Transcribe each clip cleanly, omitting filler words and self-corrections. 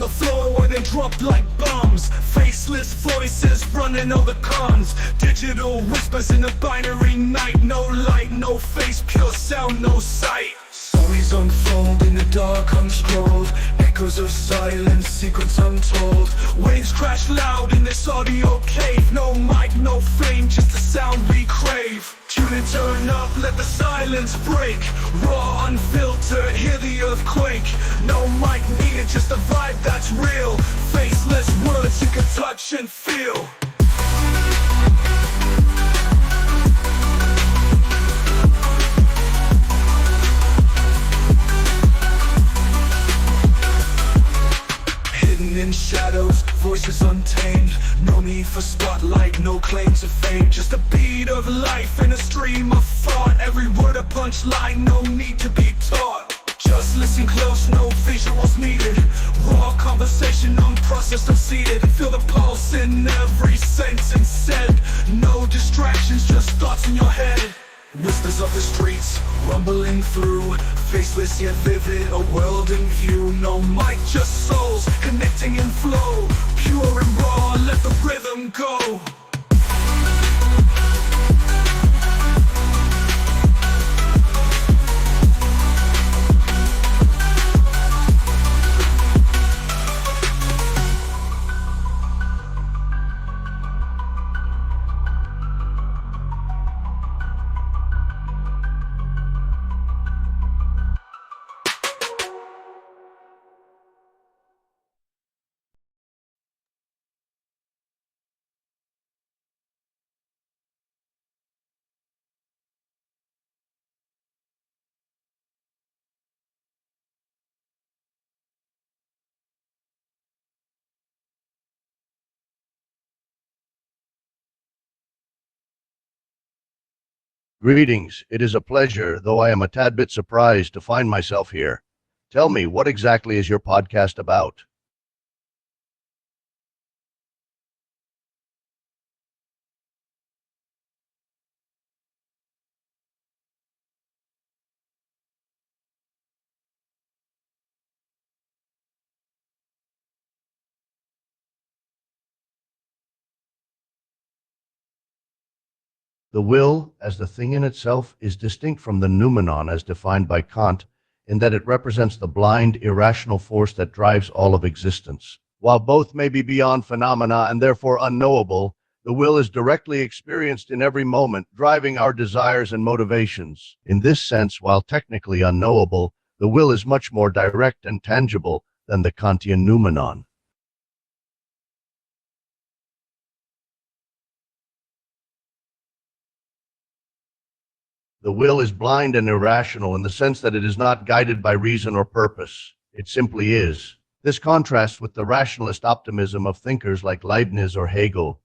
the floor where they drop like bombs. Faceless voices running all the cons. Digital whispers in a binary night. No light, no face, pure sound, no sight. Stories unfold in the dark, unscrolled. Echoes of silence, secrets untold. Waves crash loud in this audio cave. No mic, no fame, just the sound we crave. Tune and turn up, let the silence break. Raw, unfiltered, hear the earthquake. No mic needed, just a vibe that's real. Faceless words you can touch and feel. In shadows, voices untamed. No need for spotlight, no claim to fame. Just a beat of life in a stream of thought. Every word a punchline, no need to be taught. Just listen close, no visuals needed. Raw conversation, unprocessed, unseated. Feel the pulse in every sentence said. No distractions, just thoughts in your head. Whispers of the streets, rumbling through. Faceless yet vivid, a world in view. No mic, just souls, connecting in flow. Pure and raw, let the rhythm go. Greetings. It is a pleasure, though I am a tad bit surprised to find myself here. Tell me, what exactly is your podcast about? The will, as the thing in itself, is distinct from the noumenon as defined by Kant, in that it represents the blind, irrational force that drives all of existence. While both may be beyond phenomena and therefore unknowable, the will is directly experienced in every moment, driving our desires and motivations. In this sense, while technically unknowable, the will is much more direct and tangible than the Kantian noumenon. The will is blind and irrational in the sense that it is not guided by reason or purpose. It simply is. This contrasts with the rationalist optimism of thinkers like Leibniz or Hegel,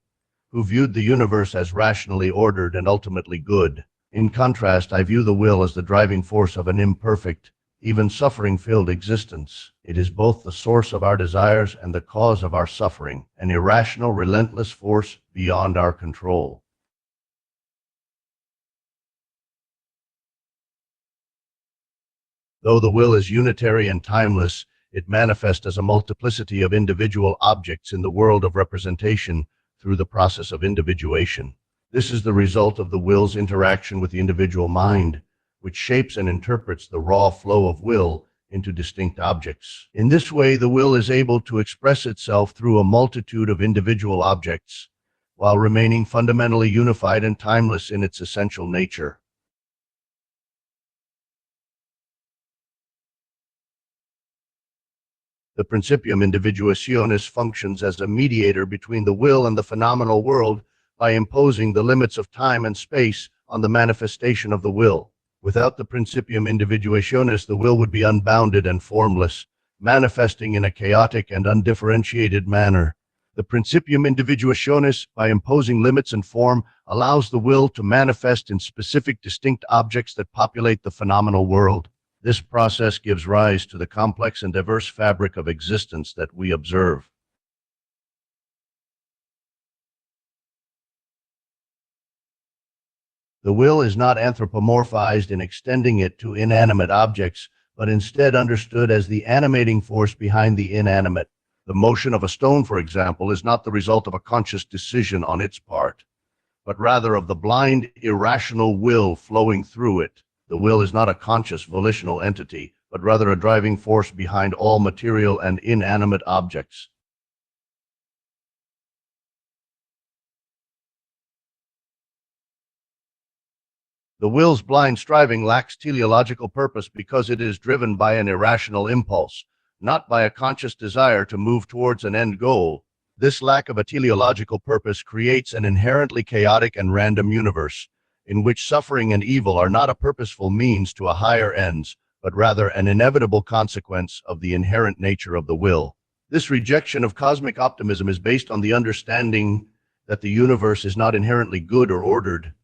who viewed the universe as rationally ordered and ultimately good. In contrast, I view the will as the driving force of an imperfect, even suffering-filled existence. It is both the source of our desires and the cause of our suffering, an irrational, relentless force beyond our control. Though the will is unitary and timeless, it manifests as a multiplicity of individual objects in the world of representation through the process of individuation. This is the result of the will's interaction with the individual mind, which shapes and interprets the raw flow of will into distinct objects. In this way, the will is able to express itself through a multitude of individual objects, while remaining fundamentally unified and timeless in its essential nature. The principium individuationis functions as a mediator between the will and the phenomenal world by imposing the limits of time and space on the manifestation of the will. Without the principium individuationis, the will would be unbounded and formless, manifesting in a chaotic and undifferentiated manner. The principium individuationis, by imposing limits and form, allows the will to manifest in specific distinct objects that populate the phenomenal world. This process gives rise to the complex and diverse fabric of existence that we observe. The will is not anthropomorphized in extending it to inanimate objects, but instead understood as the animating force behind the inanimate. The motion of a stone, for example, is not the result of a conscious decision on its part, but rather of the blind, irrational will flowing through it. The will is not a conscious, volitional entity, but rather a driving force behind all material and inanimate objects. The will's blind striving lacks teleological purpose because it is driven by an irrational impulse, not by a conscious desire to move towards an end goal. This lack of a teleological purpose creates an inherently chaotic and random universe, in which suffering and evil are not a purposeful means to a higher ends, but rather an inevitable consequence of the inherent nature of the will. This rejection of cosmic optimism is based on the understanding that the universe is not inherently good or ordered,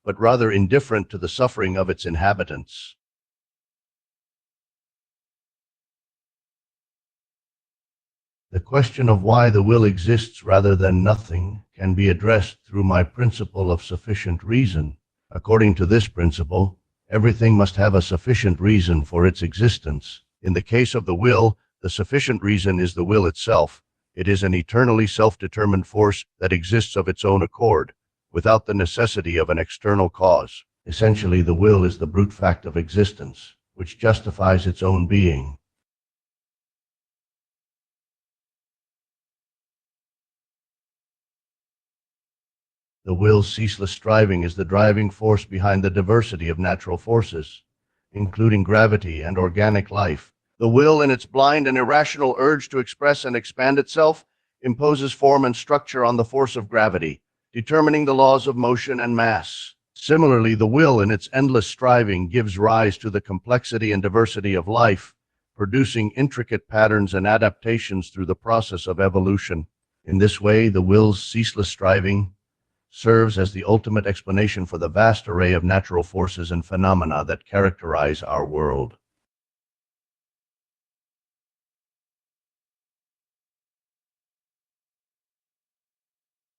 but rather indifferent to the suffering of its inhabitants. The question of why the will exists rather than nothing can be addressed through my principle of sufficient reason. According to this principle, everything must have a sufficient reason for its existence. In the case of the will, the sufficient reason is the will itself. It is an eternally self-determined force that exists of its own accord, without the necessity of an external cause. Essentially, the will is the brute fact of existence, which justifies its own being. The will's ceaseless striving is the driving force behind the diversity of natural forces, including gravity and organic life. The will, in its blind and irrational urge to express and expand itself, imposes form and structure on the force of gravity, determining the laws of motion and mass. Similarly, the will, in its endless striving, gives rise to the complexity and diversity of life, producing intricate patterns and adaptations through the process of evolution. In this way, the will's ceaseless striving serves as the ultimate explanation for the vast array of natural forces and phenomena that characterize our world.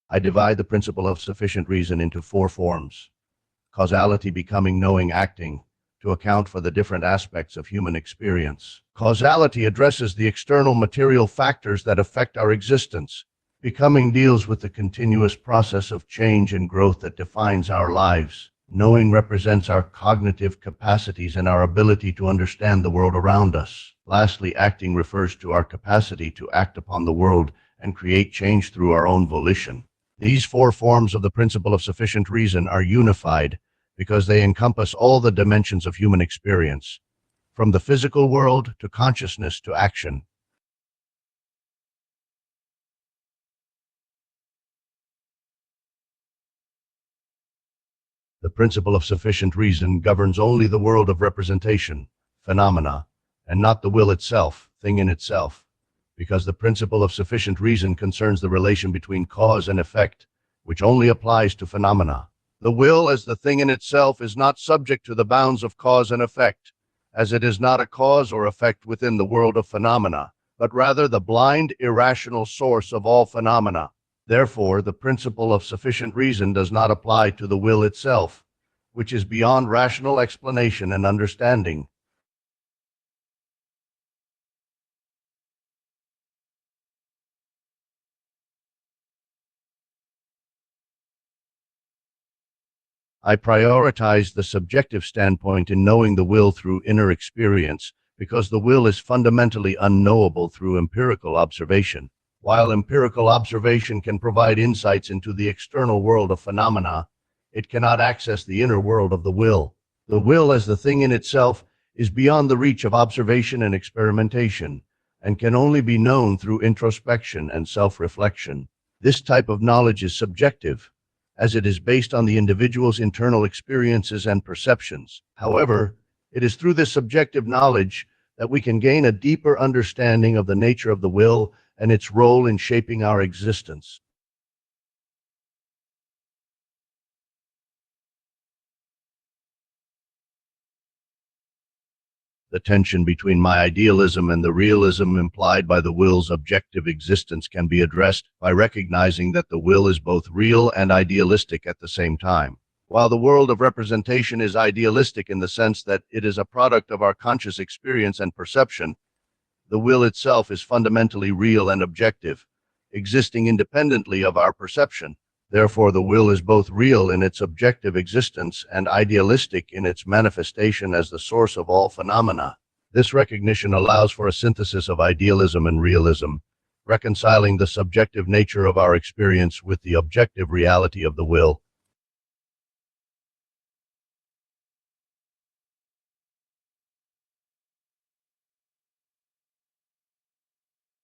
I divide the principle of sufficient reason into four forms: causality becoming knowing acting, to account for the different aspects of human experience. Causality addresses the external material factors that affect our existence. Becoming deals with the continuous process of change and growth that defines our lives. Knowing represents our cognitive capacities and our ability to understand the world around us. Lastly, acting refers to our capacity to act upon the world and create change through our own volition. These four forms of the principle of sufficient reason are unified because they encompass all the dimensions of human experience, from the physical world to consciousness to action. The principle of sufficient reason governs only the world of representation, phenomena, and not the will itself, thing in itself, because the principle of sufficient reason concerns the relation between cause and effect, which only applies to phenomena. The will, as the thing in itself, is not subject to the bounds of cause and effect, as it is not a cause or effect within the world of phenomena, but rather the blind, irrational source of all phenomena. Therefore, the principle of sufficient reason does not apply to the will itself, which is beyond rational explanation and understanding. I prioritize the subjective standpoint in knowing the will through inner experience, because the will is fundamentally unknowable through empirical observation. While empirical observation can provide insights into the external world of phenomena, it cannot access the inner world of the will. The will, as the thing in itself, is beyond the reach of observation and experimentation, and can only be known through introspection and self-reflection. This type of knowledge is subjective, as it is based on the individual's internal experiences and perceptions. However, it is through this subjective knowledge that we can gain a deeper understanding of the nature of the will and its role in shaping our existence. The tension between my idealism and the realism implied by the will's objective existence can be addressed by recognizing that the will is both real and idealistic at the same time. While the world of representation is idealistic in the sense that it is a product of our conscious experience and perception, The will itself is fundamentally real and objective, existing independently of our perception. Therefore, the will is both real in its objective existence and idealistic in its manifestation as the source of all phenomena. This recognition allows for a synthesis of idealism and realism, reconciling the subjective nature of our experience with the objective reality of the will.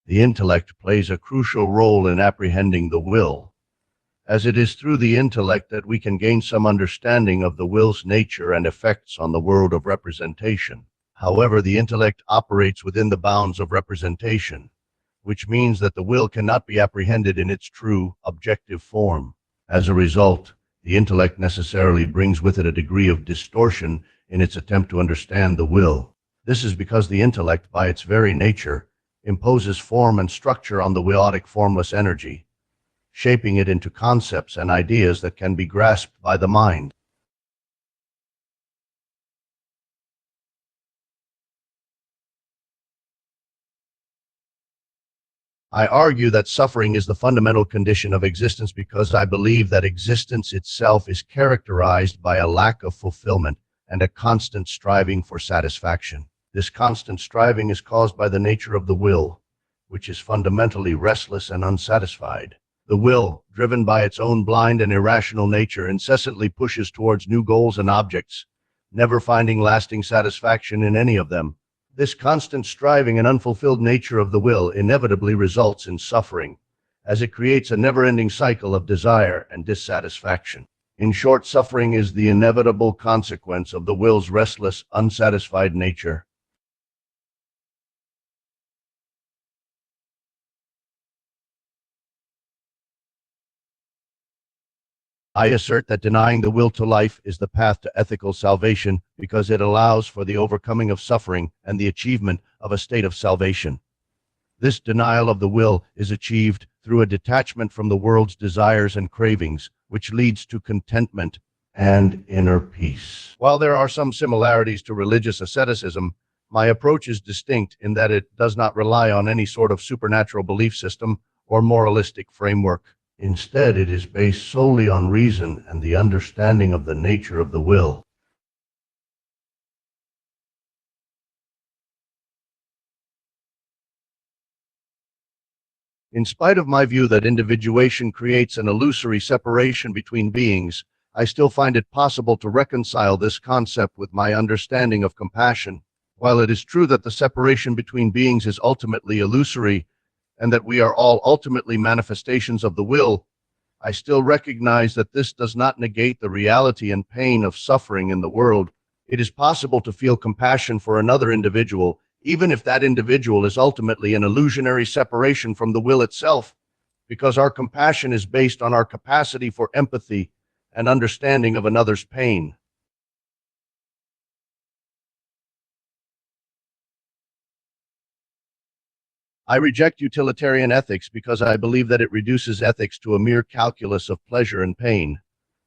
The intellect plays a crucial role in apprehending the will, as it is through the intellect that we can gain some understanding of the will's nature and effects on the world of representation. However, the intellect operates within the bounds of representation, which means that the will cannot be apprehended in its true, objective form. As a result, the intellect necessarily brings with it a degree of distortion in its attempt to understand the will. This is because the intellect, by its very nature, imposes form and structure on the willotic formless energy, shaping it into concepts and ideas that can be grasped by the mind. I argue that suffering is the fundamental condition of existence because I believe that existence itself is characterized by a lack of fulfillment and a constant striving for satisfaction. This constant striving is caused by the nature of the will, which is fundamentally restless and unsatisfied. The will, driven by its own blind and irrational nature, incessantly pushes towards new goals and objects, never finding lasting satisfaction in any of them. This constant striving and unfulfilled nature of the will inevitably results in suffering, as it creates a never-ending cycle of desire and dissatisfaction. In short, suffering is the inevitable consequence of the will's restless, unsatisfied nature. I assert that denying the will to life is the path to ethical salvation because it allows for the overcoming of suffering and the achievement of a state of salvation. This denial of the will is achieved through a detachment from the world's desires and cravings, which leads to contentment and inner peace. While there are some similarities to religious asceticism, my approach is distinct in that it does not rely on any sort of supernatural belief system or moralistic framework. Instead, it is based solely on reason and the understanding of the nature of the will. In spite of my view that individuation creates an illusory separation between beings, I still find it possible to reconcile this concept with my understanding of compassion. While it is true that the separation between beings is ultimately illusory, and that we are all ultimately manifestations of the will, I still recognize that this does not negate the reality and pain of suffering in the world. It is possible to feel compassion for another individual, even if that individual is ultimately an illusionary separation from the will itself, because our compassion is based on our capacity for empathy and understanding of another's pain. I reject utilitarian ethics because I believe that it reduces ethics to a mere calculus of pleasure and pain,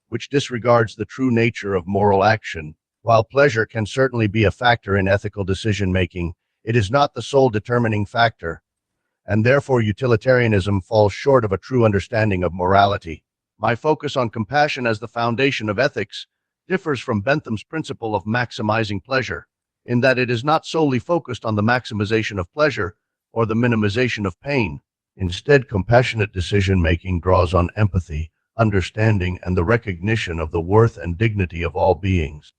which disregards the true nature of moral action. While pleasure can certainly be a factor in ethical decision-making, it is not the sole determining factor, and therefore utilitarianism falls short of a true understanding of morality. My focus on compassion as the foundation of ethics differs from Bentham's principle of maximizing pleasure, in that it is not solely focused on the maximization of pleasure or the minimization of pain. Instead, compassionate decision-making draws on empathy, understanding, and the recognition of the worth and dignity of all beings.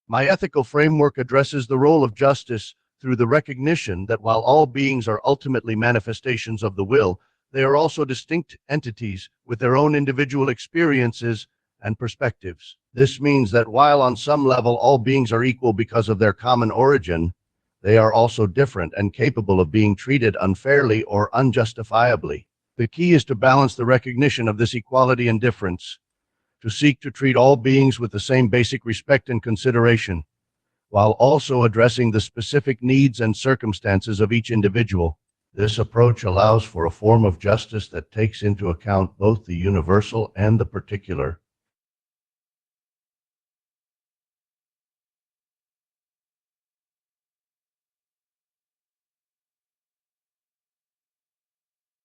My ethical framework addresses the role of justice through the recognition that while all beings are ultimately manifestations of the will, they are also distinct entities with their own individual experiences and perspectives. This means that while on some level all beings are equal because of their common origin, they are also different and capable of being treated unfairly or unjustifiably. The key is to balance the recognition of this equality and difference, to seek to treat all beings with the same basic respect and consideration, while also addressing the specific needs and circumstances of each individual. This approach allows for a form of justice that takes into account both the universal and the particular.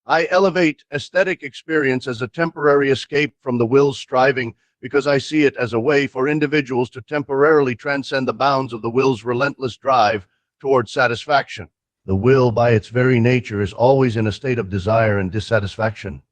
I elevate aesthetic experience as a temporary escape from the will's striving because I see it as a way for individuals to temporarily transcend the bounds of the will's relentless drive toward satisfaction. The will, by its very nature, is always in a state of desire and dissatisfaction,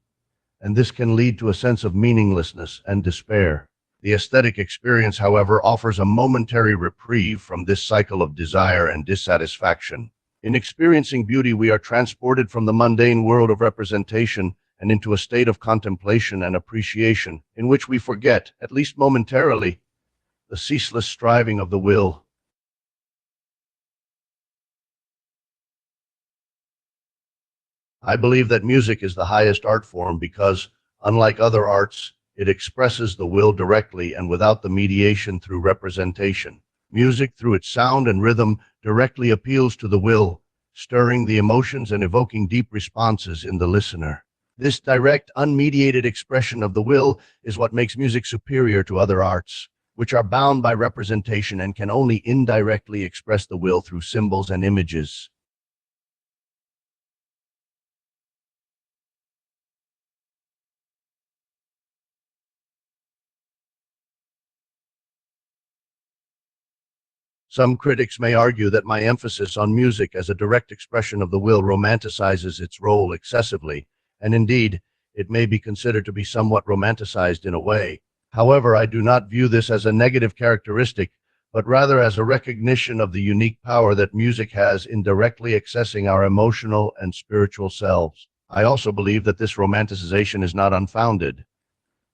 and this can lead to a sense of meaninglessness and despair. The aesthetic experience, however, offers a momentary reprieve from this cycle of desire and dissatisfaction. In experiencing beauty, we are transported from the mundane world of representation and into a state of contemplation and appreciation, in which we forget, at least momentarily, the ceaseless striving of the will. I believe that music is the highest art form because, unlike other arts, it expresses the will directly and without the mediation through representation. Music, through its sound and rhythm, directly appeals to the will, stirring the emotions and evoking deep responses in the listener. This direct, unmediated expression of the will is what makes music superior to other arts, which are bound by representation and can only indirectly express the will through symbols and images. Some critics may argue that my emphasis on music as a direct expression of the will romanticizes its role excessively, and indeed, it may be considered to be somewhat romanticized in a way. However, I do not view this as a negative characteristic, but rather as a recognition of the unique power that music has in directly accessing our emotional and spiritual selves. I also believe that this romanticization is not unfounded,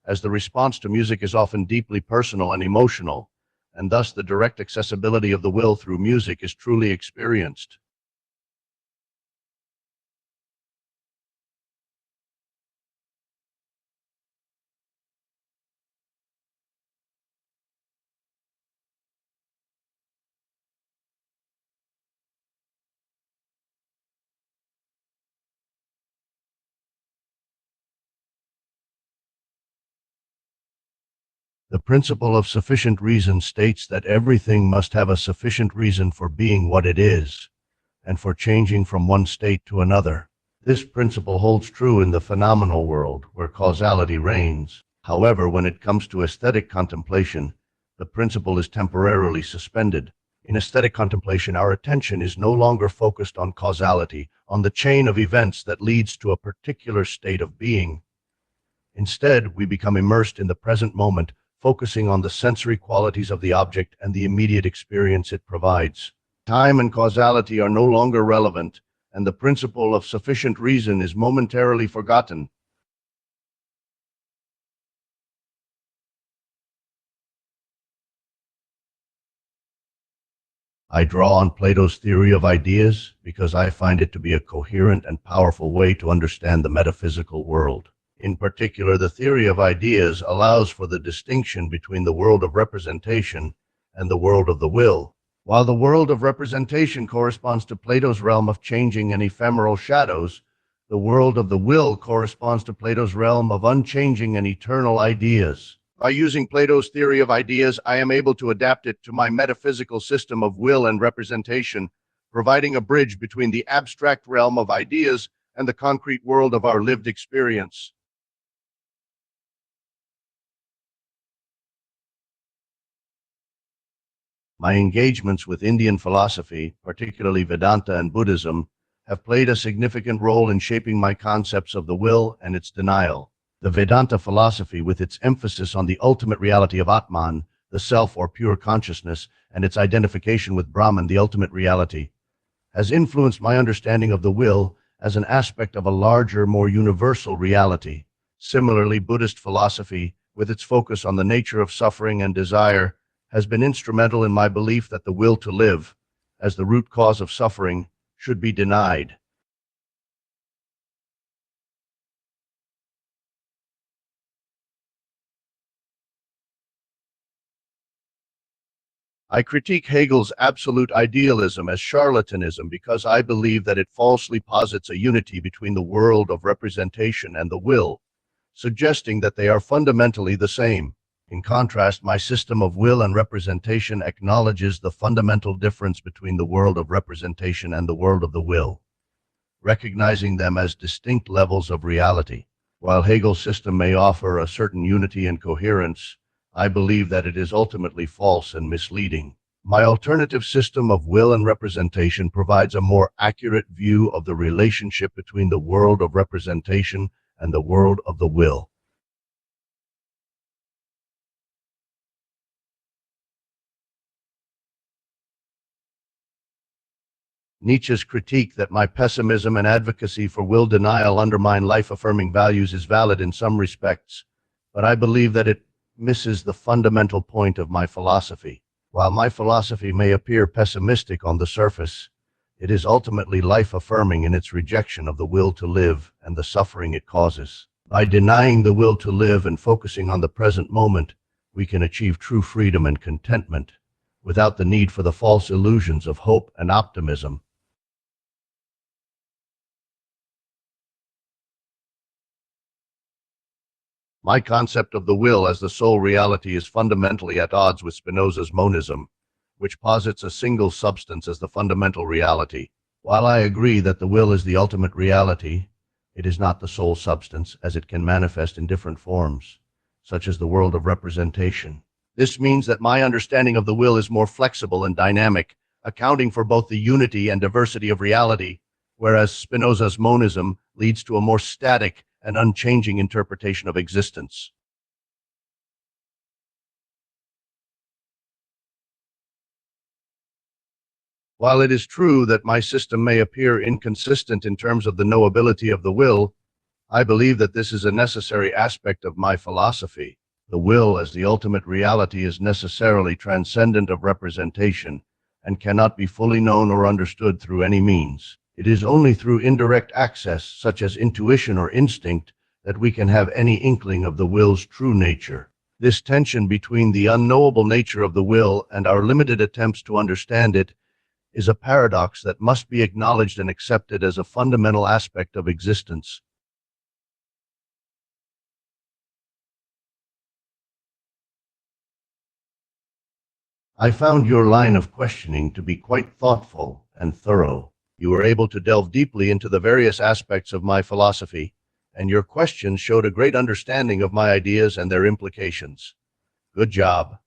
as the response to music is often deeply personal and emotional, and thus the direct accessibility of the will through music is truly experienced. The principle of sufficient reason states that everything must have a sufficient reason for being what it is, and for changing from one state to another. This principle holds true in the phenomenal world, where causality reigns. However, when it comes to aesthetic contemplation, the principle is temporarily suspended. In aesthetic contemplation, our attention is no longer focused on causality, on the chain of events that leads to a particular state of being. Instead, we become immersed in the present moment, focusing on the sensory qualities of the object and the immediate experience it provides. Time and causality are no longer relevant, and the principle of sufficient reason is momentarily forgotten. I draw on Plato's theory of ideas because I find it to be a coherent and powerful way to understand the metaphysical world. In particular, the theory of ideas allows for the distinction between the world of representation and the world of the will. While the world of representation corresponds to Plato's realm of changing and ephemeral shadows, the world of the will corresponds to Plato's realm of unchanging and eternal ideas. By using Plato's theory of ideas, I am able to adapt it to my metaphysical system of will and representation, providing a bridge between the abstract realm of ideas and the concrete world of our lived experience. My engagements with Indian philosophy, particularly Vedanta and Buddhism, have played a significant role in shaping my concepts of the will and its denial. The Vedanta philosophy, with its emphasis on the ultimate reality of Atman, the self or pure consciousness, and its identification with Brahman, the ultimate reality, has influenced my understanding of the will as an aspect of a larger, more universal reality. Similarly, Buddhist philosophy, with its focus on the nature of suffering and desire, has been instrumental in my belief that the will to live, as the root cause of suffering, should be denied. I critique Hegel's absolute idealism as charlatanism because I believe that it falsely posits a unity between the world of representation and the will, suggesting that they are fundamentally the same. In contrast, my system of will and representation acknowledges the fundamental difference between the world of representation and the world of the will. recognizing them as distinct levels of reality. While Hegel's system may offer a certain unity and coherence, I believe that it is ultimately false and misleading. My alternative system of will and representation provides a more accurate view of the relationship between the world of representation and the world of the will. Nietzsche's critique that my pessimism and advocacy for will denial undermine life-affirming values is valid in some respects, but I believe that it misses the fundamental point of my philosophy. While my philosophy may appear pessimistic on the surface, it is ultimately life-affirming in its rejection of the will to live and the suffering it causes. By denying the will to live and focusing on the present moment, we can achieve true freedom and contentment without the need for the false illusions of hope and optimism. My concept of the will as the sole reality is fundamentally at odds with Spinoza's monism, which posits a single substance as the fundamental reality. While I agree that the will is the ultimate reality, it is not the sole substance, as it can manifest in different forms, such as the world of representation. This means that my understanding of the will is more flexible and dynamic, accounting for both the unity and diversity of reality, whereas Spinoza's monism leads to a more static and unchanging interpretation of existence. While it is true that my system may appear inconsistent in terms of the knowability of the will, I believe that this is a necessary aspect of my philosophy. The will as the ultimate reality is necessarily transcendent of representation and cannot be fully known or understood through any means. It is only through indirect access, such as intuition or instinct, that we can have any inkling of the will's true nature. This tension between the unknowable nature of the will and our limited attempts to understand it is a paradox that must be acknowledged and accepted as a fundamental aspect of existence. I found your line of questioning to be quite thoughtful and thorough. You were able to delve deeply into the various aspects of my philosophy, and your questions showed a great understanding of my ideas and their implications. Good job.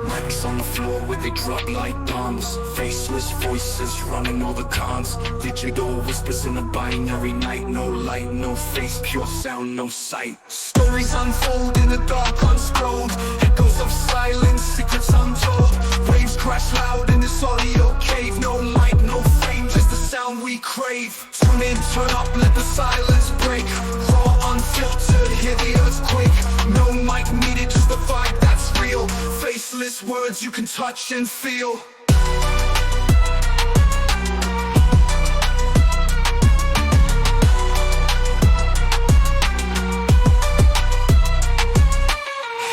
Mics on the floor where they drop like bombs. Faceless voices running all the cons. Digital whispers in a binary night. No light, no face, pure sound, no sight. Stories unfold in the dark unscrolled. Echoes of silence, secrets untold. Waves crash loud in this audio cave. No light, no fame, just the sound we crave. Tune in, turn up, let the silence break. Raw, unfiltered, hear the earthquake. No mic needed, just the vibe that's real. Faceless words you can touch and feel.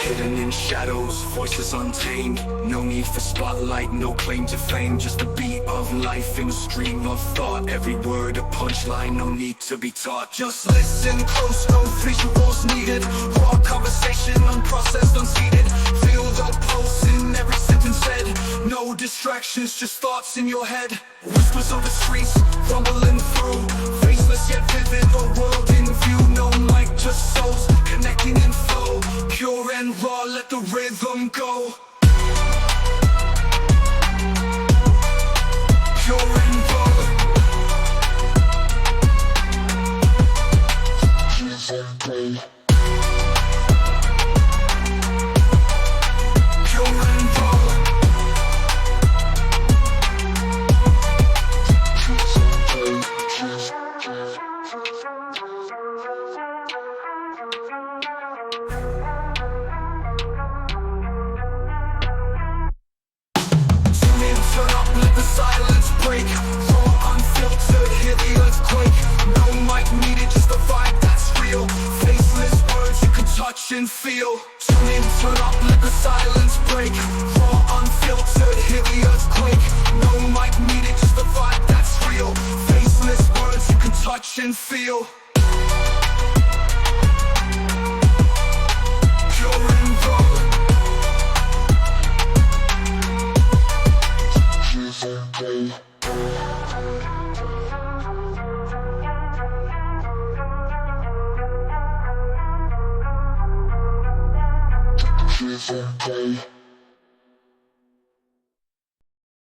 Hidden in shadows, voices untamed. No need for spotlight, no claim to fame. Just a beat of life in a stream of thought. Every word a punchline, no need to be taught. Just listen close, no visuals needed. Raw conversation, unprocessed, unseated. Feel the pulse in every sentence said. No distractions, just thoughts in your head. Whispers of the streets, rumbling through. Faceless yet vivid, a world in view. No mic, just souls, connecting in flow. Pure and raw, let the rhythm go. Pure and raw. Silence break, raw, unfiltered, hear the earthquake. No mic needed, just the vibe that's real. Faceless words you can touch and feel. Tune in, turn up, let the silence break. Raw, unfiltered, hear the earthquake. No mic needed, just the vibe that's real. Faceless words you can touch and feel. Pure and raw. Senpai.